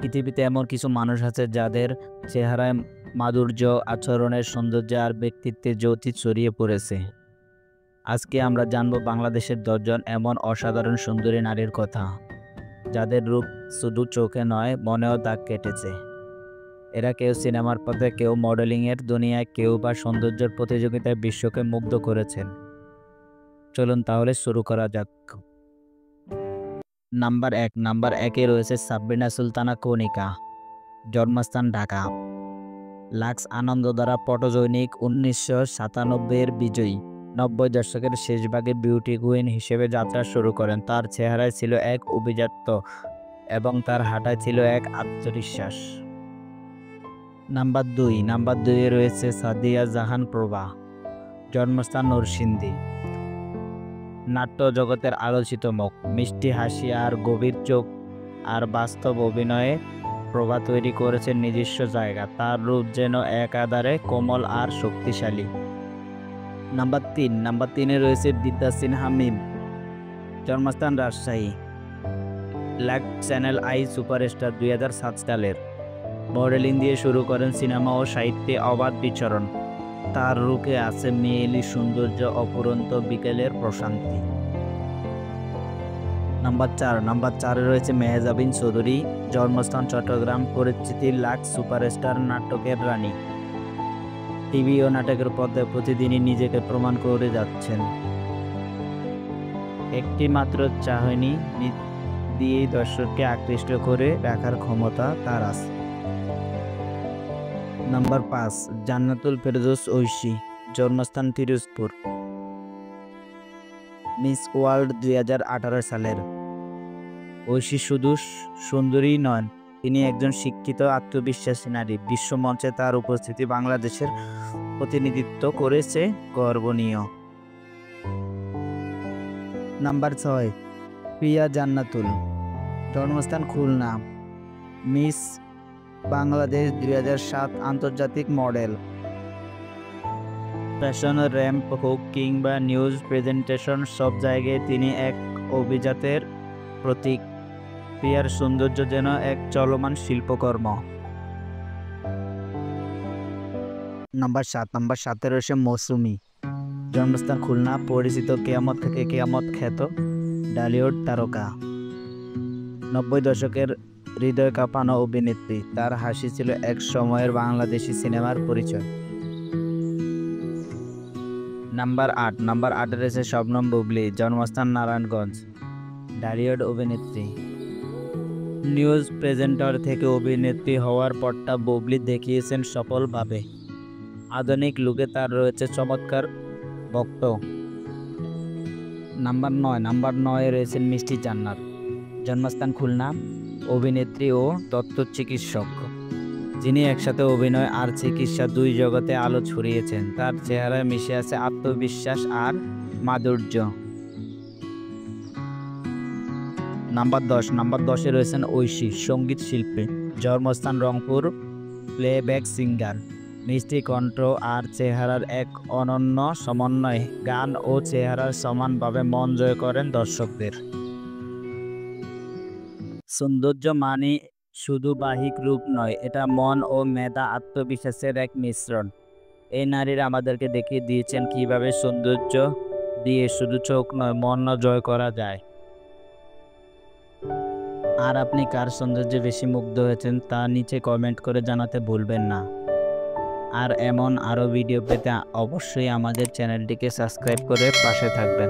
পৃথিবীতে এমন কিছু মানুষ আছে যাদের চেহারায় মাধুর্য, আচরণের সৌন্দর্য আর ব্যক্তিত্বের জ্যোতি ছড়িয়ে পড়েছে। আজকে আমরা জানব বাংলাদেশের 10 জন এমন অসাধারণ সুন্দরী নারীর কথা, যাদের রূপ শুধু চোখে নয়, মনেও দাগ কেটেছে। এরা কেউ সিনেমার পথে, কেউ মডেলিংয়ের দুনিয়ায়, কেউ বা সৌন্দর্যের প্রতিযোগিতায় বিশ্বকে মুগ্ধ করেছেন। চলুন তাহলে শুরু করা যাক। নাম্বার 1-এ রয়েছে সাবরিনা সুলতানা কণিকা। জন্মস্থান ঢাকা। লাক্স আনন্দ দ্বারা পটজৈনিক 1997-এর বিজয়ী। 90 দশকের শেষভাগে বিউটি কুইন হিসেবে যাত্রা শুরু করেন। তার চেহারায় ছিল এক অভিজাত্য এবং তার হাঁটায় ছিল এক আত্মবিশ্বাস। নাম্বার 2-এ রয়েছে সাদিয়া জাহান প্রভা। জন্মস্থান নরসিংদী। নাট্য জগতের আলোচিত মুখ, মিষ্টি হাসি আর গভীর চোখ আর বাস্তব অভিনয়ে প্রভা তৈরি করেছেন নিজস্ব জায়গা। তার রূপ যেন একাধারে কোমল আর শক্তিশালী। নাম্বার 3-এ রয়েছে বিদ্যা সিনহা মিম। জন্মস্থান Rajshahi. Lux channel I superstar 2007 সালের। মডেলিং দিয়ে শুরু করেন, সিনেমা ও সাহিত্যে অবাধ বিচরণ। তার রূপে আছে মেয়েলি সৌন্দর্য, অফুরন্ত বিকেলের প্রশান্তি। নাম্বার 4-এ রয়েছে মেহজাবিন চৌধুরী। জন্মস্থান চট্টগ্রাম। পরিচিতি লাক্স সুপারস্টার, নাটকের রানী। টিভি ও নাটকের পর্দায় প্রতিদিনই নিজেকে প্রমাণ করে যাচ্ছেন। একটি মাত্র চাহনি দিয়েই দর্শককে আকৃষ্ট করে রাখার ক্ষমতা তার আছে। নাম্বার 5, জান্নাতুল ফেরদৌস ঐশী। জন্মস্থান পিরোজপুর। মিস ওয়ার্ল্ড 2018 সালের। ঐশী শুধু সুন্দরী নন, তিনি একজন শিক্ষিত, আত্মবিশ্বাসী নারী। বিশ্বমঞ্চে তার উপস্থিতি বাংলাদেশের প্রতিনিধিত্ব করেছে গর্বনীয়। নাম্বার 6, প্রিয়া জান্নাতুল। জন্মস্থান খুলনা। মিস বাংলাদেশ 2007 আন্তর্জাতিক মডেল। ফ্যাশন র্যাম্প হোক কিংবা নিউজ প্রেজেন্টেশন, সব জায়গায় তিনি এক অভিজাতের প্রতীক। প্রিয়ার সৌন্দর্য যেন এক চলমান শিল্পকর্ম। নাম্বার 7-এ রয়েছে মৌসুমী। জন্মস্থান খুলনা। পরিচিত কেয়ামত থেকে কেয়ামত খ্যাত ঢালিউড তারকা। 90 দশকের হৃদয় কাঁপানো অভিনেত্রী। তার হাসি ছিল এক সময়ের বাংলাদেশি সিনেমার পরিচয়। নাম্বার 8-এ রয়েছে শবনম বুবলী। জন্মস্থান নারায়ণগঞ্জ। ঢালিউড অভিনেত্রী। নিউজ প্রেজেন্টার থেকে অভিনেত্রী হওয়ার পরটা বুবলী দেখিয়েছেন সফলভাবে। আধুনিক লুকে তার রয়েছে চমৎকার ভক্ত। নাম্বার 9-এ রয়েছেন মিষ্টি জান্নাত। জন্মস্থান খুলনা। অভিনেত্রী ও তথ্য চিকিৎসক, যিনি একসাথে অভিনয় আর চিকিৎসা দুই জগতে আলো ছড়িয়েছেন। তার চেহারায় মিশে আছে আত্মবিশ্বাস আর মাধুর্য। নাম্বার 10-এ রয়েছেন ঐশী, সঙ্গীত শিল্পী। জন্মস্থান রংপুর। Playback singer. মিষ্টি কণ্ঠ আর চেহারার এক অনন্য সমন্বয় গান ও চেহারার সমানভাবে মন জয় করেন দর্শকদের। সৌন্দর্য মানে শুধু বাহ্যিক রূপ নয়, এটা মন ও মেধা, আত্মবিশ্বাসের এক মিশ্রণ। এই নারীরা আমাদেরকে দেখিয়ে দিয়েছেন কিভাবে সৌন্দর্য দিয়ে শুধু চোখ নয়, মনও জয় করা যায়। আর আপনি কার সৌন্দর্যে বেশি মুগ্ধ হয়েছেন তা নিচে কমেন্ট করে জানাতে ভুলবেন না। আর এমন আরও ভিডিও পেতে অবশ্যই আমাদের চ্যানেলটিকে সাবস্ক্রাইব করে পাশে থাকবেন।